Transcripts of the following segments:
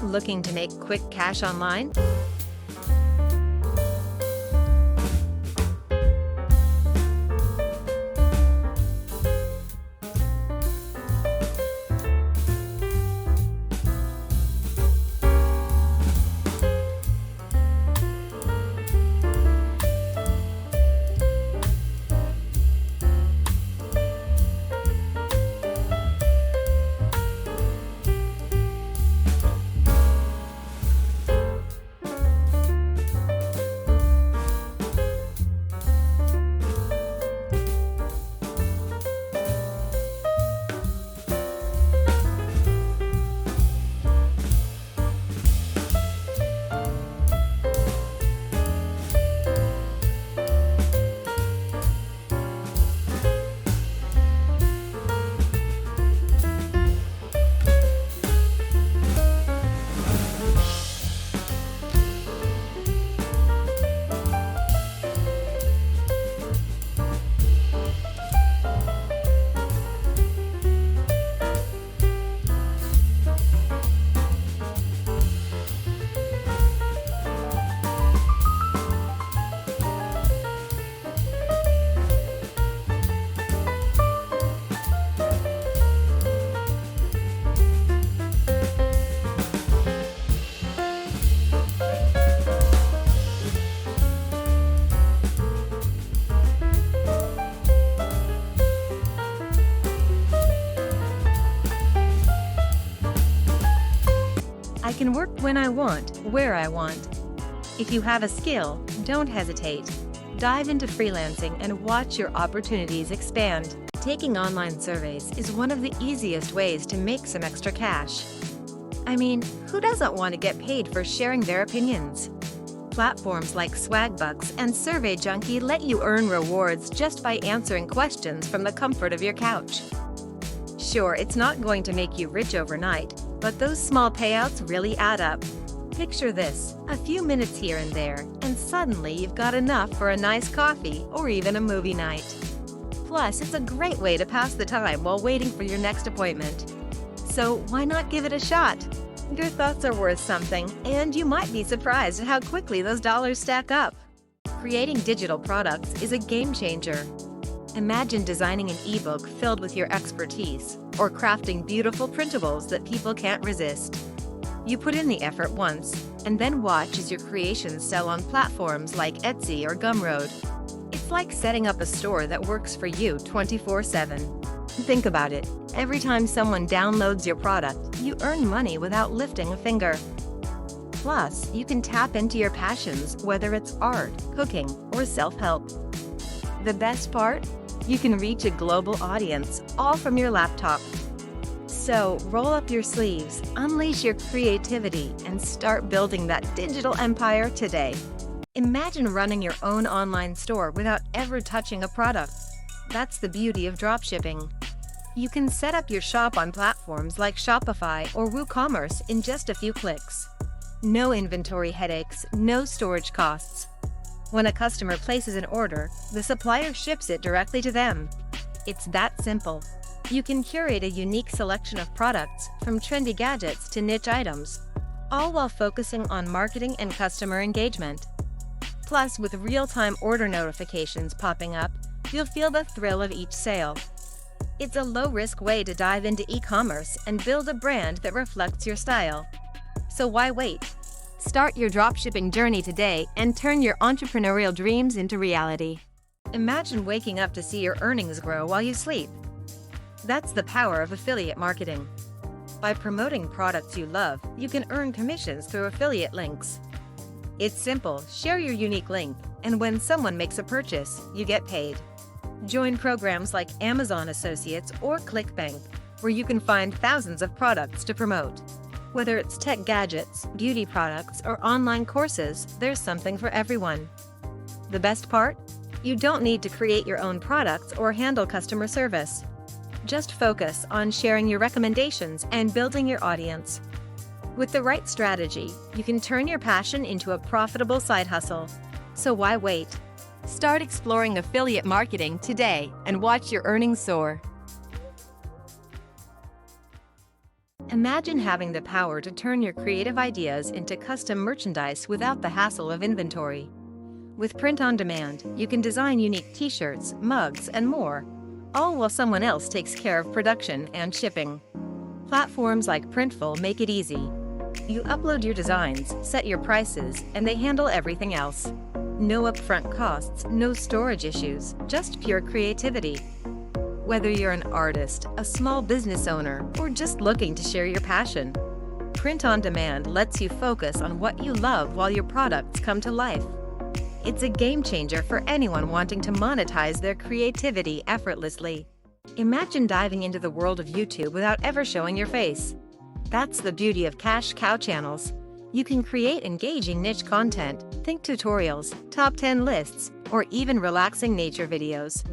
Looking to make quick cash online? I can work when I want, where I want. If you have a skill, don't hesitate. Dive into freelancing and watch your opportunities expand. Taking online surveys is one of the easiest ways to make some extra cash. I mean, who doesn't want to get paid for sharing their opinions? Platforms like Swagbucks and Survey Junkie let you earn rewards just by answering questions from the comfort of your couch. Sure, it's not going to make you rich overnight, but those small payouts really add up. Picture this, a few minutes here and there, and suddenly you've got enough for a nice coffee or even a movie night. Plus, it's a great way to pass the time while waiting for your next appointment. So why not give it a shot? Your thoughts are worth something, and you might be surprised at how quickly those dollars stack up. Creating digital products is a game changer. Imagine designing an ebook filled with your expertise, or crafting beautiful printables that people can't resist. You put in the effort once, and then watch as your creations sell on platforms like Etsy or Gumroad. It's like setting up a store that works for you 24/7. Think about it. Every time someone downloads your product, you earn money without lifting a finger. Plus, you can tap into your passions, whether it's art, cooking, or self-help. The best part? You can reach a global audience, all from your laptop. So, roll up your sleeves, unleash your creativity, and start building that digital empire today. Imagine running your own online store without ever touching a product. That's the beauty of dropshipping. You can set up your shop on platforms like Shopify or WooCommerce in just a few clicks. No inventory headaches, no storage costs. When a customer places an order, the supplier ships it directly to them. It's that simple. You can curate a unique selection of products, from trendy gadgets to niche items, all while focusing on marketing and customer engagement. Plus, with real-time order notifications popping up, you'll feel the thrill of each sale. It's a low-risk way to dive into e-commerce and build a brand that reflects your style. So why wait? Start your dropshipping journey today and turn your entrepreneurial dreams into reality. Imagine waking up to see your earnings grow while you sleep. That's the power of affiliate marketing. By promoting products you love, you can earn commissions through affiliate links. It's simple, share your unique link, and when someone makes a purchase, you get paid. Join programs like Amazon Associates or ClickBank, where you can find thousands of products to promote. Whether it's tech gadgets, beauty products, or online courses, there's something for everyone. The best part? You don't need to create your own products or handle customer service. Just focus on sharing your recommendations and building your audience. With the right strategy, you can turn your passion into a profitable side hustle. So why wait? Start exploring affiliate marketing today and watch your earnings soar. Imagine having the power to turn your creative ideas into custom merchandise without the hassle of inventory. With print on demand, you can design unique t-shirts, mugs, and more, all while someone else takes care of production and shipping. Platforms like Printful make it easy. You upload your designs, set your prices, and they handle everything else. No upfront costs, no storage issues, just pure creativity. Whether you're an artist, a small business owner, or just looking to share your passion, Print on Demand lets you focus on what you love while your products come to life. It's a game changer for anyone wanting to monetize their creativity effortlessly. Imagine diving into the world of YouTube without ever showing your face. That's the beauty of cash cow channels. You can create engaging niche content, think tutorials, top 10 lists, or even relaxing nature videos.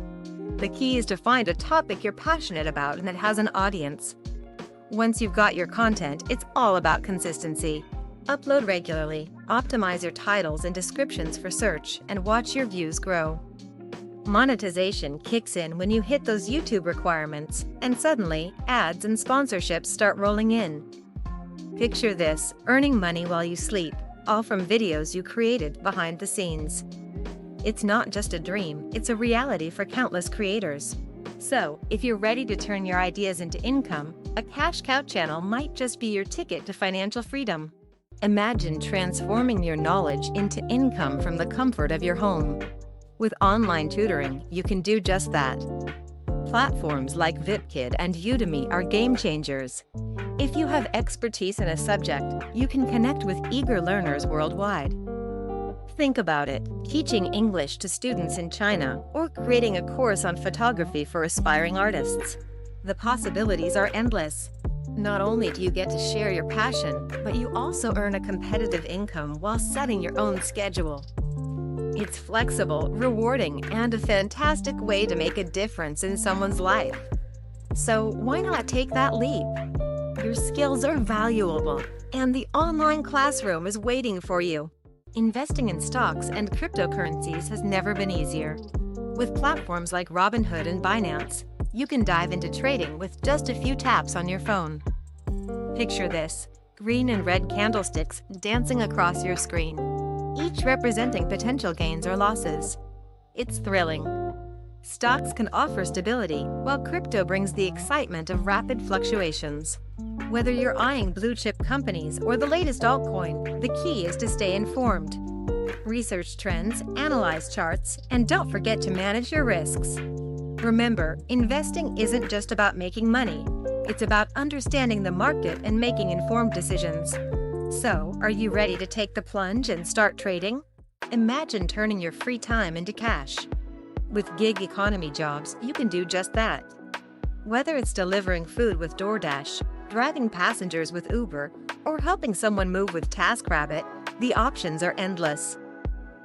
The key is to find a topic you're passionate about and that has an audience. Once you've got your content, it's all about consistency. Upload regularly, optimize your titles and descriptions for search, and watch your views grow. Monetization kicks in when you hit those YouTube requirements, and suddenly, ads and sponsorships start rolling in. Picture this, earning money while you sleep, all from videos you created behind the scenes. It's not just a dream, it's a reality for countless creators. So, if you're ready to turn your ideas into income, a cash cow channel might just be your ticket to financial freedom. Imagine transforming your knowledge into income from the comfort of your home. With online tutoring, you can do just that. Platforms like VipKid and Udemy are game changers. If you have expertise in a subject, you can connect with eager learners worldwide. Think about it, teaching English to students in China or creating a course on photography for aspiring artists. The possibilities are endless. Not only do you get to share your passion, but you also earn a competitive income while setting your own schedule. It's flexible, rewarding, and a fantastic way to make a difference in someone's life. So why not take that leap? Your skills are valuable, and the online classroom is waiting for you. Investing in stocks and cryptocurrencies has never been easier. With platforms like Robinhood and Binance, you can dive into trading with just a few taps on your phone. Picture this, green and red candlesticks dancing across your screen, each representing potential gains or losses. It's thrilling. Stocks can offer stability, while crypto brings the excitement of rapid fluctuations. Whether you're eyeing blue-chip companies or the latest altcoin, the key is to stay informed. Research trends, analyze charts, and don't forget to manage your risks. Remember, investing isn't just about making money. It's about understanding the market and making informed decisions. So, are you ready to take the plunge and start trading? Imagine turning your free time into cash. With gig economy jobs, you can do just that. Whether it's delivering food with DoorDash, driving passengers with Uber, or helping someone move with TaskRabbit, the options are endless.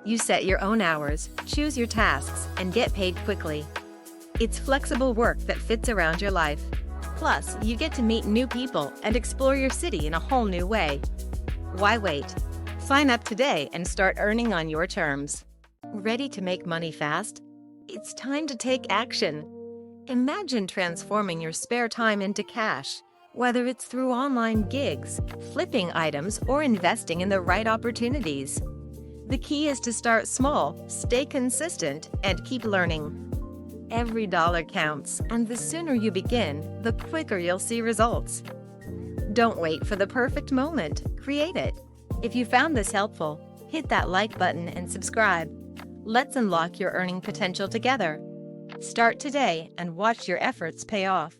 You set your own hours, choose your tasks, and get paid quickly. It's flexible work that fits around your life. Plus, you get to meet new people and explore your city in a whole new way. Why wait? Sign up today and start earning on your terms. Ready to make money fast? It's time to take action. Imagine transforming your spare time into cash, whether it's through online gigs, flipping items, or investing in the right opportunities. The key is to start small, stay consistent, and keep learning. Every dollar counts, and the sooner you begin, the quicker you'll see results. Don't wait for the perfect moment. Create it. If you found this helpful, hit that like button and subscribe. Let's unlock your earning potential together. Start today and watch your efforts pay off.